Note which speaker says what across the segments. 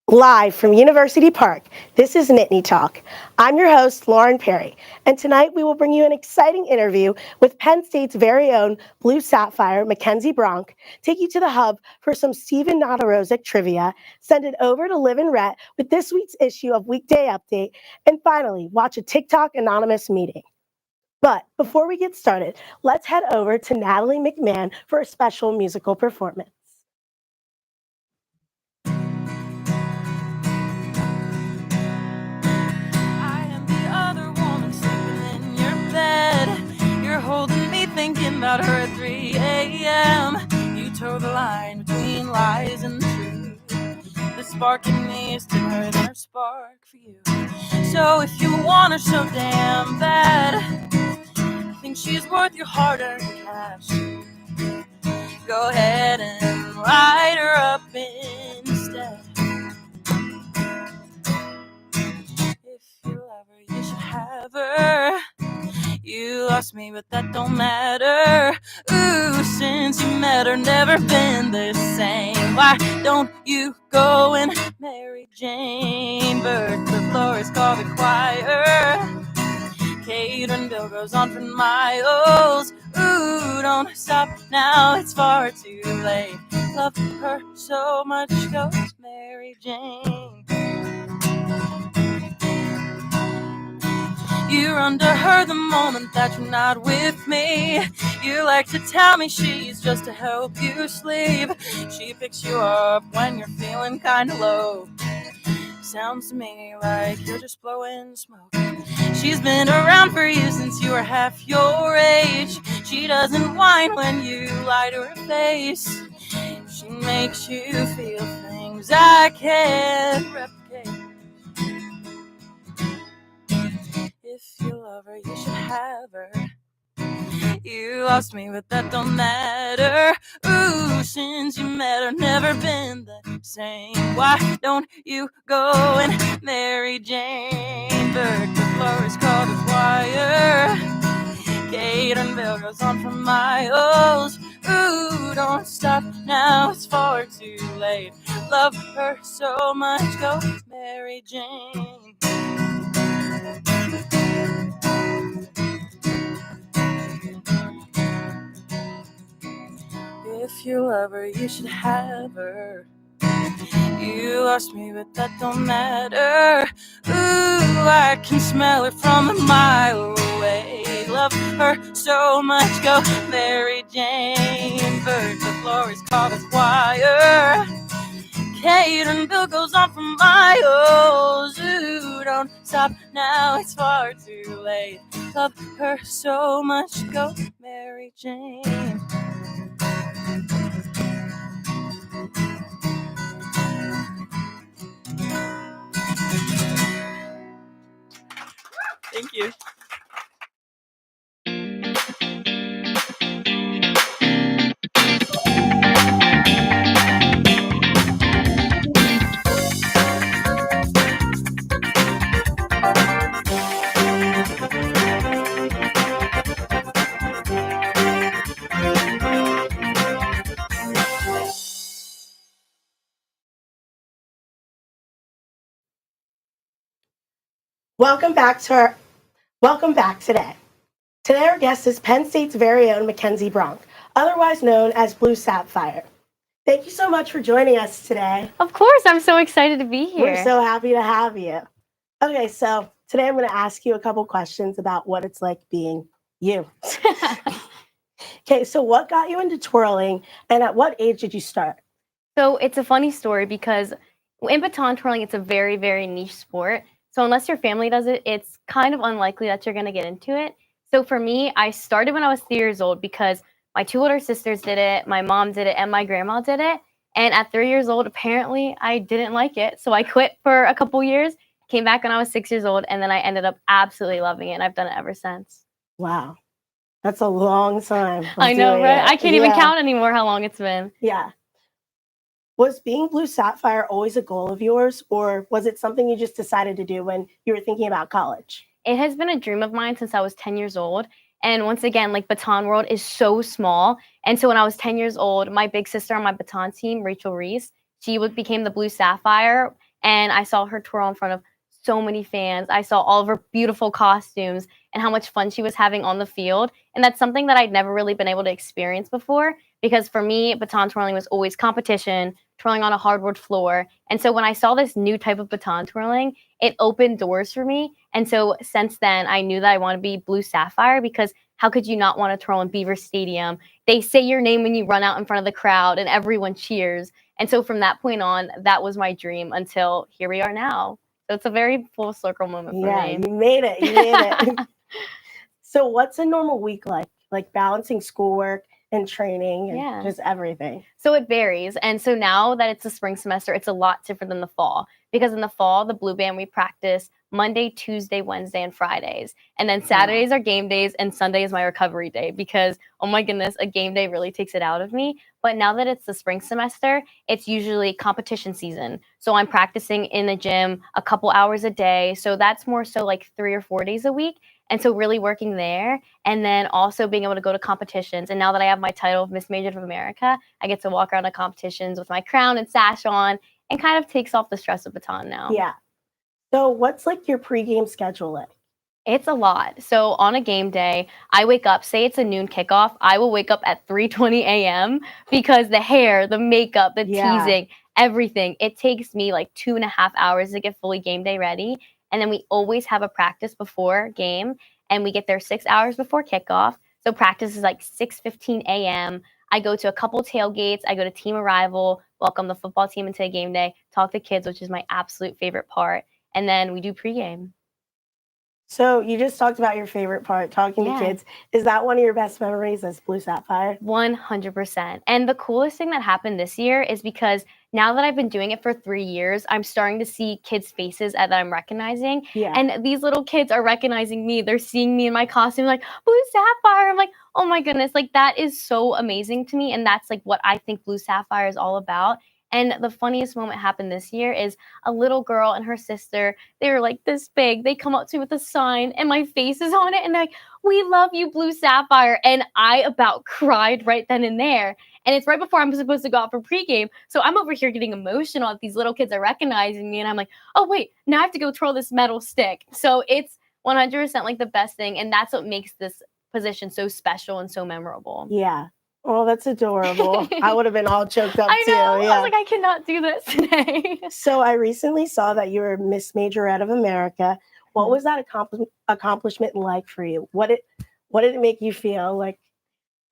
Speaker 1: Live from University Park, this is Nittany Talk. I'm your host, Lauren Perry, and tonight we will bring you an exciting interview with Penn State's very own Blue Sapphire Mackenzie Bronk, take you to the hub for some Stevennezic trivia, send it over to Liv and Rhett with this week's issue of Weekday Update, and finally, watch a TikTok anonymous meeting. But before we get started, let's head over to Natalie McMahon for a special musical performance.
Speaker 2: You're holding me thinking about her at 3 a.m. You toe the line between lies and truth. The spark in me is dimmer than her spark for you. So if you want her so damn bad, I think she's worth your hard-earned cash. Go ahead and light her up instead. If you love her, you should have her. You lost me, but that don't matter. Ooh, since you met her, never been the same. Why don't you go and marry Jane? Bird, the florist, call the choir. Kate and Bill goes on for miles. Ooh, don't stop now, it's far too late. Love her so much, go marry Jane. You run to her the moment that you're not with me. You like to tell me she's just to help you sleep. She picks you up when you're feeling kinda low. Sounds to me like you're just blowing smoke. She's been around for you since you were half your age. She doesn't whine when you lie to her face. She makes you feel things I can't replicate. If you love her, you should have her. You lost me, but that don't matter. Ooh, since you met her, never been the same. Why don't you go and marry Jane? Bird, the florist, call the choir. Kate and Bill goes on for miles. Ooh, don't stop now, it's far too late. Love her so much, go marry Jane. If you love her, you should have her. You lost me, but that don't matter. Ooh, I can smell her from a mile away. Love her so much, go marry Jane. Bird, the florist, call the choir. Kate and Bill goes on for miles. Ooh, don't stop now, it's far too late. Love her so much, go marry Jane. Thank you.
Speaker 1: Welcome back today. Today our guest is Penn State's very own Mackenzie Bronk, otherwise known as Blue Sapphire. Thank you so much for joining us today.
Speaker 3: Of course, I'm so excited to be here.
Speaker 1: We're so happy to have you. Okay, so today I'm going to ask you a couple questions about what it's like being you. Okay, so what got you into twirling, and at what age did you start?
Speaker 3: So it's a funny story because in baton twirling, it's a very, very niche sport. So unless your family does it, it's kind of unlikely that you're going to get into it. So for me, I started when I was 3 years old because my 2 older sisters did it, my mom did it, and my grandma did it. And at 3 years old, apparently, I didn't like it. So I quit for a couple years, came back when I was 6 years old, and then I ended up absolutely loving it, and I've done it ever since.
Speaker 1: Wow. That's a long time.
Speaker 3: I know, right? I can't even count anymore how long it's been.
Speaker 1: Yeah. Was being Blue Sapphire always a goal of yours, or was it something you just decided to do when you were thinking about college?
Speaker 3: It has been a dream of mine since I was 10 years old. And once again, like baton world is so small. And so when I was 10 years old, my big sister on my baton team, Rachel Reese, she became the Blue Sapphire. and I saw her twirl in front of so many fans. I saw all of her beautiful costumes and how much fun she was having on the field. And that's something that I'd never really been able to experience before, because for me, baton twirling was always competition, twirling on a hardwood floor. And so when I saw this new type of baton twirling, it opened doors for me. And so since then, I knew that I want to be Blue Sapphire, because how could you not want to twirl in Beaver Stadium? They say your name when you run out in front of the crowd and everyone cheers. And so from that point on, that was my dream until here we are now. So it's a very full circle moment for
Speaker 1: Yeah,
Speaker 3: me.
Speaker 1: you made it. You made it. So what's a normal week like? Like balancing schoolwork and training and just everything?
Speaker 3: So it varies. And so now that it's the spring semester, it's a lot different than the fall. Because in the fall, the Blue Band, we practice Monday, Tuesday, Wednesday, and Fridays. And then Saturdays are game days, and Sunday is my recovery day, because, oh my goodness, a game day really takes it out of me. But now that it's the spring semester, it's usually competition season. So I'm practicing in the gym a couple hours a day. So that's more so like 3 or 4 days a week. And so really working there, and then also being able to go to competitions. And now that I have my title of Miss Major of America, I get to walk around to competitions with my crown and sash on, and kind of takes off the stress of baton now.
Speaker 1: Yeah. So what's like your pregame schedule like?
Speaker 3: It's a lot. So on a game day, I wake up, say it's a noon kickoff, I will wake up at 3:20 a.m. because the hair, the makeup, the teasing, everything, it takes me like 2.5 hours to get fully game day ready. And then we always have a practice before game, and we get there 6 hours before kickoff. So practice is like 6:15 a.m. I go to a couple tailgates. I go to team arrival, welcome the football team into a game day, talk to kids, which is my absolute favorite part. And then we do pregame.
Speaker 1: So you just talked about your favorite part, talking to kids. Is that one of your best memories as Blue Sapphire?
Speaker 3: 100%. And the coolest thing that happened this year is because now that I've been doing it for 3 years, I'm starting to see kids' faces that I'm recognizing. And these little kids are recognizing me. They're seeing me in my costume like, Blue Sapphire. I'm like, oh my goodness, like that is so amazing to me. And that's like what I think Blue Sapphire is all about. And the funniest moment happened this year is a little girl and her sister, they were like this big. They come up to me with a sign and my face is on it. And they're like, we love you, Blue Sapphire. And I about cried right then and there. And it's right before I'm supposed to go out for pregame. So I'm over here getting emotional. These little kids are recognizing me. And I'm like, oh, wait, now I have to go twirl this metal stick. So it's 100% like the best thing. And that's what makes this position so special and so memorable.
Speaker 1: Yeah. Oh, that's adorable. I would have been all choked up
Speaker 3: I know.
Speaker 1: too.
Speaker 3: I was like, I cannot do this today.
Speaker 1: So I recently saw that you were Miss Majorette of America. What was that accomplishment like for you? What did it make you feel like?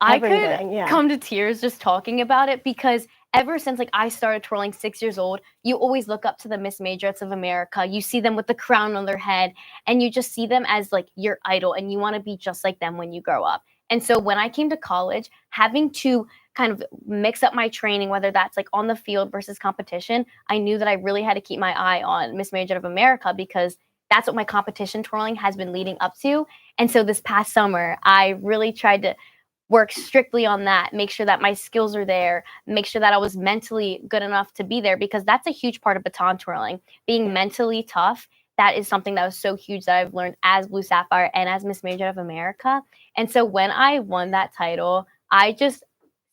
Speaker 3: I could come to tears just talking about it, because ever since like I started twirling 6 years old, you always look up to the Miss Majorettes of America. You see them with the crown on their head, and you just see them as like your idol, and you want to be just like them when you grow up. And so when I came to college, having to kind of mix up my training, whether that's like on the field versus competition, I knew that I really had to keep my eye on Miss Major of America, because that's what my competition twirling has been leading up to. And so this past summer, I really tried to work strictly on that, make sure that my skills are there, make sure that I was mentally good enough to be there, because that's a huge part of baton twirling, being mentally tough. That is something that was so huge that I've learned as Blue Sapphire and as Miss Major of America. And so when I won that title, I just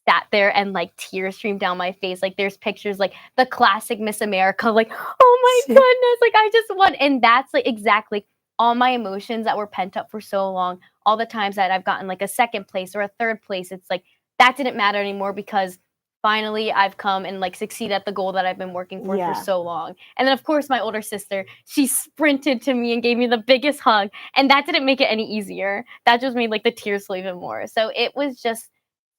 Speaker 3: sat there and like tears streamed down my face. Like there's pictures like the classic Miss America, like, oh my goodness, like I just won. And that's like exactly all my emotions that were pent up for so long. All the times that I've gotten like a second place or a third place, it's like that didn't matter anymore, because finally I've come and like succeed at the goal that I've been working for so long. And then of course my older sister, she sprinted to me and gave me the biggest hug, and that didn't make it any easier. That just made like the tears flow even more. So it was just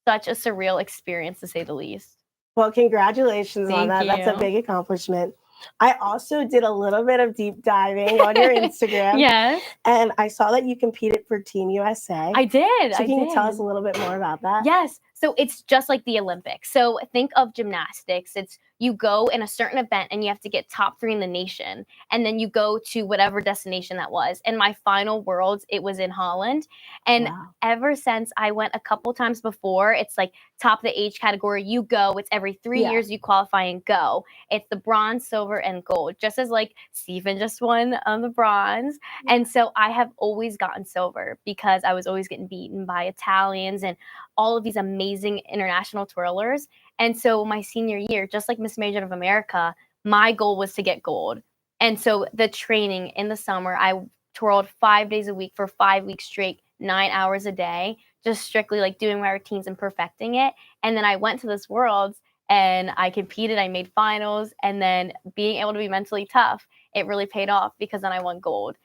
Speaker 3: such a surreal experience, to say the least.
Speaker 1: Well, congratulations on that.
Speaker 3: Thank
Speaker 1: That's a
Speaker 3: you.
Speaker 1: big accomplishment. I also did a little bit of deep diving on your Instagram.
Speaker 3: Yes.
Speaker 1: And I saw that you competed for Team USA.
Speaker 3: I did.
Speaker 1: So can you tell us a little bit more about that?
Speaker 3: Yes. So it's just like the Olympics. So think of gymnastics. It's you go in a certain event and you have to get top 3 in the nation. And then you go to whatever destination that was. And my final worlds, it was in Holland. And ever since I went a couple times before, it's like top of the age category, you go. It's every 3 years you qualify and go. It's the bronze, silver, and gold. Just as like Steven just won on the bronze. And so I have always gotten silver, because I was always getting beaten by Italians and all of these amazing international twirlers. And so my senior year, just like Miss Major of America, my goal was to get gold. And so the training in the summer, I twirled 5 days a week for 5 weeks straight, 9 hours a day, just strictly like doing my routines and perfecting it. And then I went to this Worlds and I competed, I made finals, and then being able to be mentally tough, it really paid off because then I won gold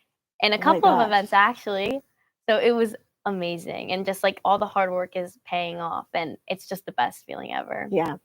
Speaker 3: in a couple of events actually. So it was amazing. And just like all the hard work is paying off, and it's just the best feeling ever.
Speaker 1: Yeah.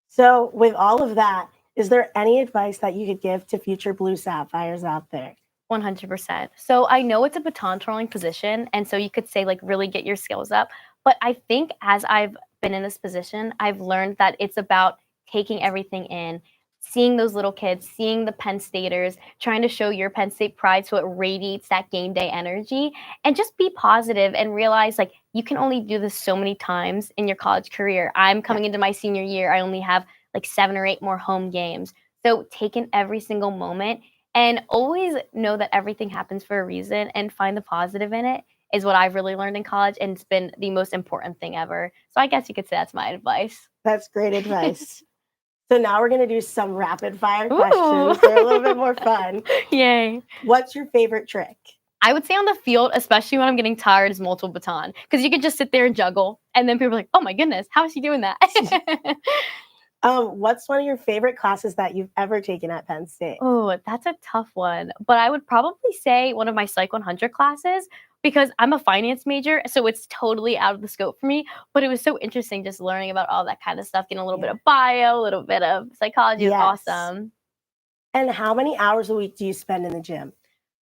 Speaker 1: So with all of that, is there any advice that you could give to future Blue Sapphires out there?
Speaker 3: 100%. So I know it's a baton twirling position, and so you could say like really get your skills up. But I think as I've been in this position, I've learned that it's about taking everything in, seeing those little kids, seeing the Penn Staters, trying to show your Penn State pride so it radiates that game day energy, and just be positive and realize like you can only do this so many times in your college career. I'm coming into my senior year. I only have like 7 or 8 more home games. So take in every single moment and always know that everything happens for a reason and find the positive in it is what I've really learned in college, and it's been the most important thing ever. So I guess you could say that's my advice.
Speaker 1: That's great advice. So now we're going to do some rapid fire questions. They're a little bit more fun.
Speaker 3: Yay.
Speaker 1: What's your favorite trick?
Speaker 3: I would say on the field, especially when I'm getting tired, is multiple baton. Because you could just sit there and juggle. And then people are like, oh my goodness, how is she doing that?
Speaker 1: What's one of your favorite classes that you've ever taken at Penn State?
Speaker 3: Oh, that's a tough one. But I would probably say one of my Psych 100 classes, because I'm a finance major, so it's totally out of the scope for me. But it was so interesting just learning about all that kind of stuff, getting a little bit of bio, a little bit of psychology. Is awesome.
Speaker 1: And how many hours a week do you spend in the gym?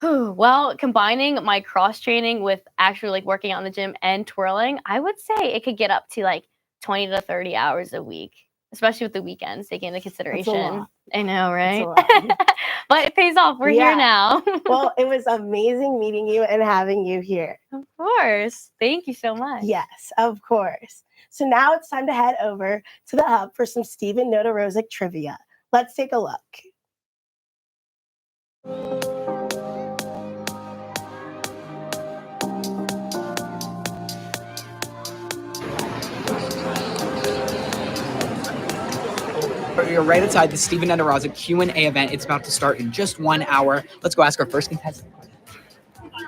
Speaker 3: Well, combining my cross training with actually like working out in the gym and twirling, I would say it could get up to like 20 to 30 hours a week, especially with the weekends taking into consideration. I know, right? But it pays off. We're here now.
Speaker 1: Well, it was amazing meeting you and having you here.
Speaker 3: Of course. Thank you so much.
Speaker 1: Yes, of course. So now it's time to head over to the hub for some Stevennezic trivia. Let's take a look.
Speaker 4: You're right outside the Stevennezic QA event. It's about to start in just 1 hour. Let's go ask our first contestant.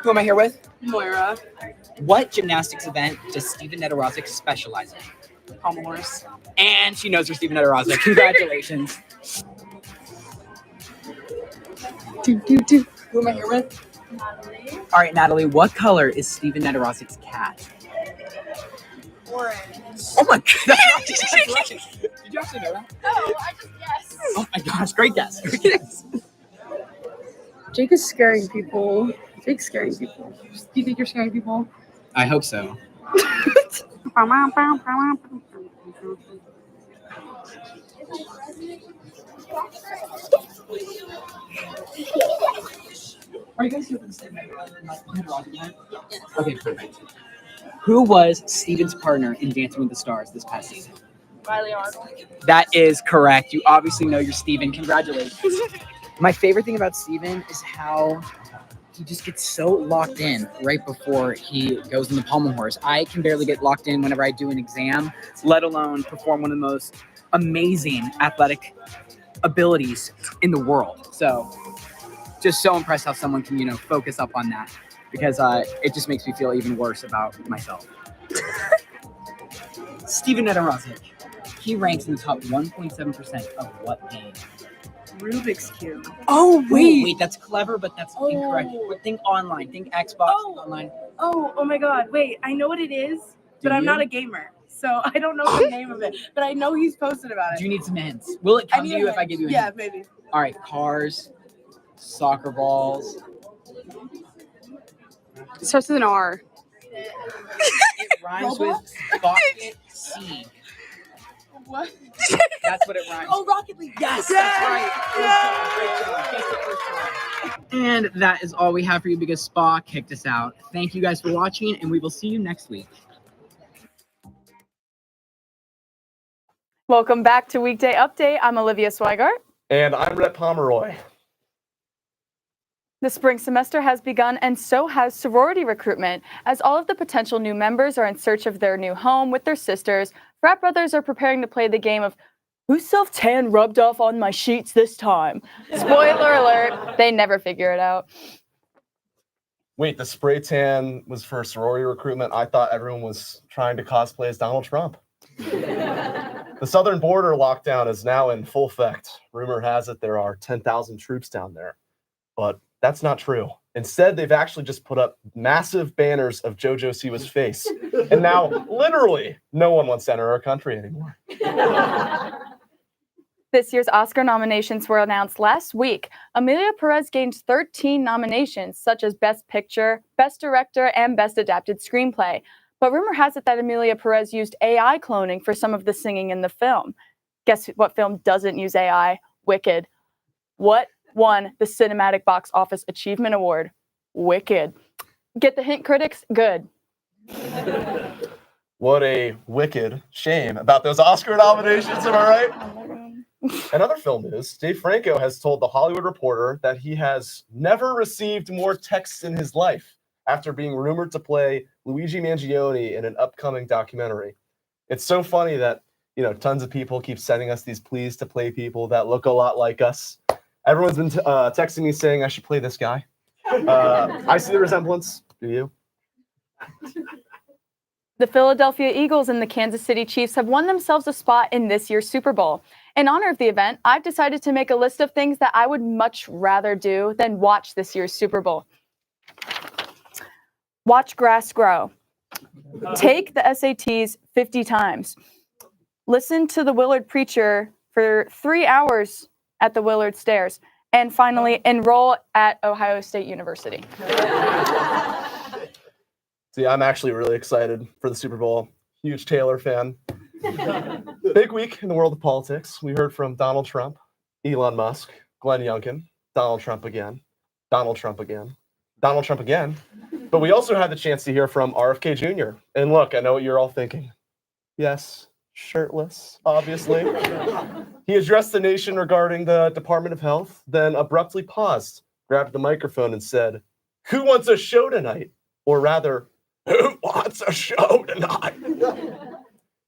Speaker 4: Who am I here with?
Speaker 5: Moira.
Speaker 4: What gymnastics event does Stevennezic specialize in?
Speaker 5: Pommel horse.
Speaker 4: And she knows her Stevennezic. Congratulations. Who am I here with?
Speaker 5: Natalie.
Speaker 4: All right, Natalie, what color is Stevennezic's cat?
Speaker 5: Orange.
Speaker 4: Oh my God. That's right. Did you actually know that?
Speaker 5: Oh, I just guessed.
Speaker 4: Oh my gosh, great guess. Great guess.
Speaker 5: Jake is scaring people. Jake's scaring people. Do you think you're scaring people?
Speaker 4: I hope so. Are you guys here for the same event? Okay, perfect. Who was Steven's partner in Dancing with the Stars this past season?
Speaker 5: Riley Arnold.
Speaker 4: That is correct. You obviously know your Steven. Congratulations. My favorite thing about Steven is how he just gets so locked in right before he goes in the pommel horse. I can barely get locked in whenever I do an exam, let alone perform one of the most amazing athletic abilities in the world. So just so impressed how someone can, focus up on that, because it just makes me feel even worse about myself. Stevennezic, he ranks in the top 1.7% of what game?
Speaker 5: Rubik's Cube.
Speaker 4: Oh, wait, that's clever, but that's incorrect. Think online, think Xbox, online.
Speaker 5: Oh my God. Wait, I know what it is, but I'm not a gamer. So I don't know the name of it, but I know he's posted about it.
Speaker 4: Do you need some hints? Will it come to you if I give you a hint?
Speaker 5: Yeah, maybe.
Speaker 4: All right, cars, soccer balls.
Speaker 5: It starts with an R.
Speaker 4: It rhymes with bucket seed.
Speaker 5: What?
Speaker 4: That's what it rhymes.
Speaker 5: Oh, Rocket League.
Speaker 4: Yes, that's right. Great job. Guess the first try. And that is all we have for you because Spa kicked us out. Thank you guys for watching, and we will see you next week.
Speaker 6: Welcome back to Weekday Update. I'm Olivia Swigart.
Speaker 7: And I'm Rhett Pomeroy.
Speaker 6: The spring semester has begun, and so has sorority recruitment. As all of the potential new members are in search of their new home with their sisters, frat brothers are preparing to play the game of Whose self-tan rubbed off on my sheets this time? Spoiler alert, they never figure it out.
Speaker 7: Wait, the spray tan was for sorority recruitment? I thought everyone was trying to cosplay as Donald Trump. The southern border lockdown is now in full effect. Rumor has it there are 10,000 troops down there. But that's not true. Instead, they've actually just put up massive banners of JoJo Siwa's face. And now, literally, no one wants to enter our country anymore.
Speaker 6: This year's Oscar nominations were announced last week. Amelia Perez gained 13 nominations, such as Best Picture, Best Director, and Best Adapted Screenplay. But rumor has it that Amelia Perez used AI cloning for some of the singing in the film. Guess what film doesn't use AI? Wicked. What won the Cinematic Box Office Achievement Award? Wicked. Get the hint, critics? Good.
Speaker 7: What a wicked shame about those Oscar nominations, am I right? Another film news, Dave Franco has told The Hollywood Reporter that he has never received more texts in his life after being rumored to play Luigi Mangione in an upcoming documentary. It's so funny that, tons of people keep sending us these pleas to play people that look a lot like us. Everyone's been texting me saying I should play this guy. I see the resemblance. Do you?
Speaker 6: The Philadelphia Eagles and the Kansas City Chiefs have won themselves a spot in this year's Super Bowl. In honor of the event, I've decided to make a list of things that I would much rather do than watch this year's Super Bowl. Watch grass grow. Take the SATs 50 times. Listen to the Willard Preacher for 3 hours at the Willard Stairs. And finally, enroll at Ohio State University.
Speaker 7: See, I'm actually really excited for the Super Bowl. Huge Taylor fan. Big week in the world of politics. We heard from Donald Trump, Elon Musk, Glenn Youngkin, Donald Trump again, Donald Trump again, Donald Trump again. But we also had the chance to hear from RFK Jr. And look, I know what you're all thinking. Yes, shirtless, obviously. He addressed the nation regarding the Department of Health, then abruptly paused, grabbed the microphone and said, "Who wants a show tonight?" Or rather, "Who wants a show tonight?"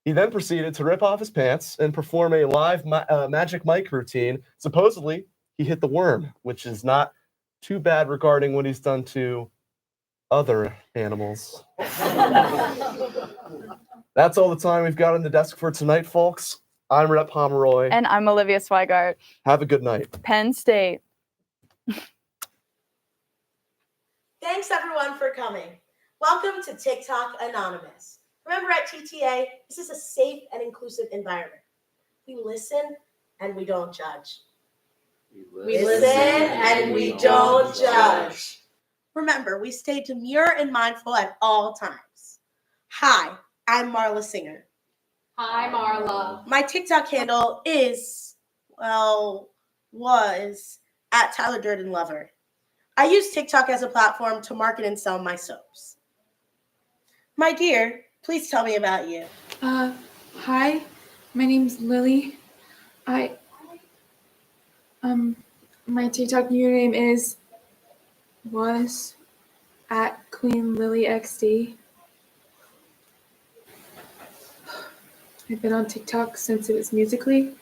Speaker 7: He then proceeded to rip off his pants and perform a live magic mic routine. Supposedly, he hit the worm, which is not too bad regarding what he's done to other animals. That's all the time we've got on the desk for tonight, folks. I'm Rhett Pomeroy.
Speaker 6: And I'm Olivia Swigart.
Speaker 7: Have a good night.
Speaker 6: Penn State.
Speaker 1: Thanks everyone for coming. Welcome to TikTok Anonymous. Remember at TTA, this is a safe and inclusive environment. We listen and we don't judge. We listen and we don't judge. Remember, we stay demure and mindful at all times. Hi, I'm Marla Singer.
Speaker 8: Hi, Marla.
Speaker 1: My TikTok handle was at Tyler Durden Lover. I use TikTok as a platform to market and sell my soaps. My dear, please tell me about you.
Speaker 8: Hi, my name's Lily. My TikTok username was at Queen Lily XD. I've been on TikTok since it was Musical.ly.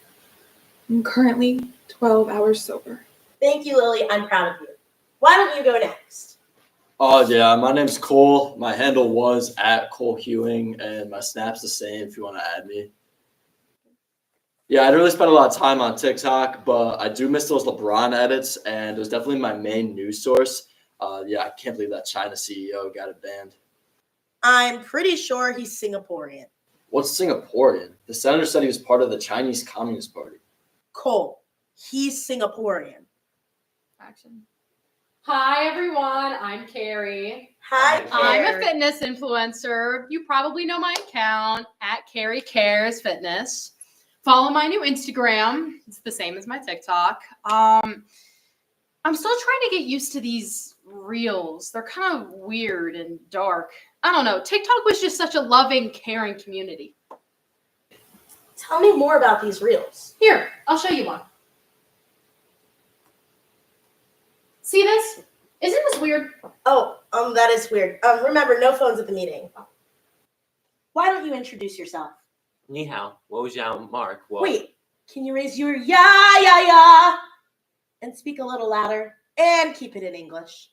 Speaker 8: I'm currently 12 hours sober.
Speaker 1: Thank you, Lily. I'm proud of you. Why don't you go next?
Speaker 9: Oh, yeah. My name's Cole. My handle was at Cole Hewing, and my Snap's the same if you want to add me. Yeah, I didn't really spend a lot of time on TikTok, but I do miss those LeBron edits, and it was definitely my main news source. I can't believe that China CEO got it banned.
Speaker 1: I'm pretty sure he's Singaporean.
Speaker 9: What's Singaporean? The senator said he was part of the Chinese Communist Party.
Speaker 1: Cole, he's Singaporean.
Speaker 8: Action. Hi, everyone. I'm Carrie.
Speaker 1: Hi, Carrie.
Speaker 8: I'm a fitness influencer. You probably know my account at Carrie Cares Fitness. Follow my new Instagram. It's the same as my TikTok. I'm still trying to get used to these reels. They're kind of weird and dark. I don't know. TikTok was just such a loving, caring community.
Speaker 1: Tell me more about these reels.
Speaker 8: Here, I'll show you one. See this? Isn't this weird?
Speaker 1: Oh, that is weird. Remember, no phones at the meeting. Why don't you introduce yourself?
Speaker 10: 你好，我叫 Mark。
Speaker 1: Wait, Can you raise your yeah, and speak a little louder and keep it in English?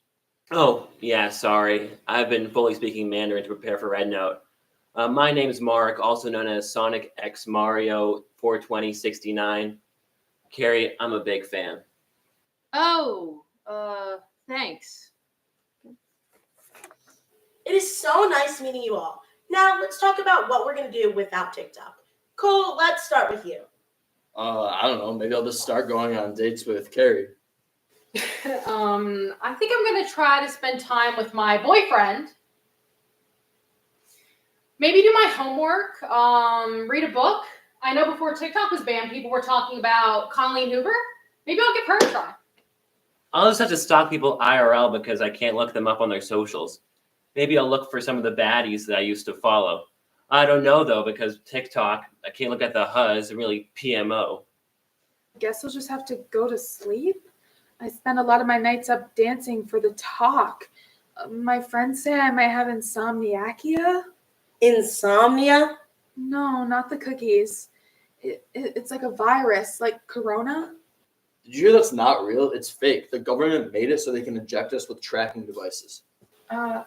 Speaker 10: Oh, yeah, sorry. I've been fully speaking Mandarin to prepare for Red Note. My name is Mark, also known as Sonic X Mario 42069. Carrie, I'm a big fan.
Speaker 8: Oh, thanks.
Speaker 1: It is so nice meeting you all. Now let's talk about what we're going to do without TikTok. Cole, let's start with you.
Speaker 9: I don't know. Maybe I'll just start going on dates with Carrie.
Speaker 8: I think I'm gonna try to spend time with my boyfriend. Maybe do my homework, read a book. I know before TikTok was banned, people were talking about Colleen Hoover. Maybe I'll give her a try.
Speaker 10: I'll just have to stalk people IRL because I can't look them up on their socials. Maybe I'll look for some of the baddies that I used to follow. I don't know, though, because TikTok, I can't look at the HUZ and really PMO.
Speaker 6: Guess I'll just have to go to sleep. I spend a lot of my nights up dancing for the talk. My friends say I might have insomniacia.
Speaker 1: Insomnia?
Speaker 6: No, not the cookies. It's like a virus, like corona.
Speaker 9: Did you hear that's not real? It's fake. The government made it so they can inject us with tracking devices.
Speaker 6: No.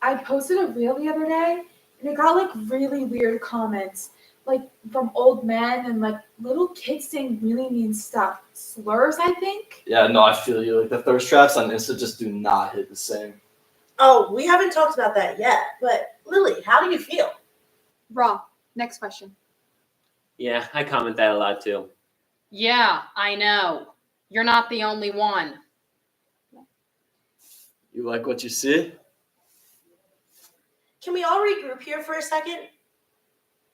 Speaker 6: I posted a reel the other day, and it got like really weird comments, like from old men and like little kids saying really mean stuff. Slurs, I think.
Speaker 9: Yeah, no, I feel you. Like the thirst traps on Insta just do not hit the same.
Speaker 1: Oh, we haven't talked about that yet, but Lily, how do you feel?
Speaker 6: Raw. Next question.
Speaker 10: Yeah, I comment that a lot, too.
Speaker 8: Yeah, I know. You're not the only one.
Speaker 9: You like what you see?
Speaker 1: Can we all regroup here for a second?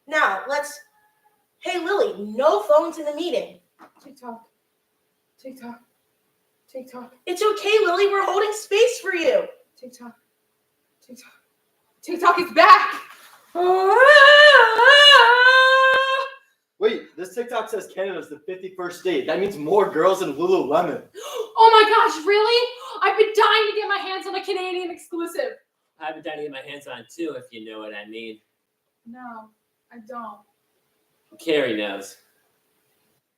Speaker 1: Now, hey Lily, no phones in the meeting.
Speaker 6: TikTok.
Speaker 1: It's okay, Lily, we're holding space for you.
Speaker 6: TikTok is back.
Speaker 9: Wait, this TikTok says Canada's the 51st state. That means more girls in Lululemon.
Speaker 8: Oh my gosh, really? I've been dying to get my hands on a Canadian exclusive.
Speaker 10: I've been dying to get my hands on it, too, if you know what I mean.
Speaker 6: No, I don't.
Speaker 10: Carrie knows.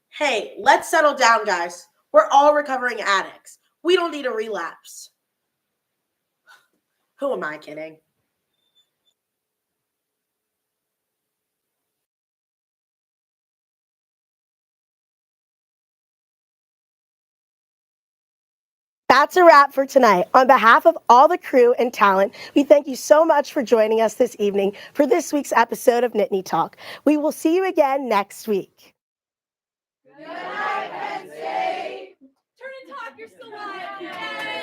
Speaker 1: Hey, let's settle down, guys. We're all recovering addicts. We don't need a relapse. Who am I kidding? That's a wrap for tonight. On behalf of all the crew and talent, we thank you so much for joining us this evening for this week's episode of Nittany Talk. We will see you again next week.
Speaker 8: Good night, Penn State. Turn and talk, you're still alive. Yay!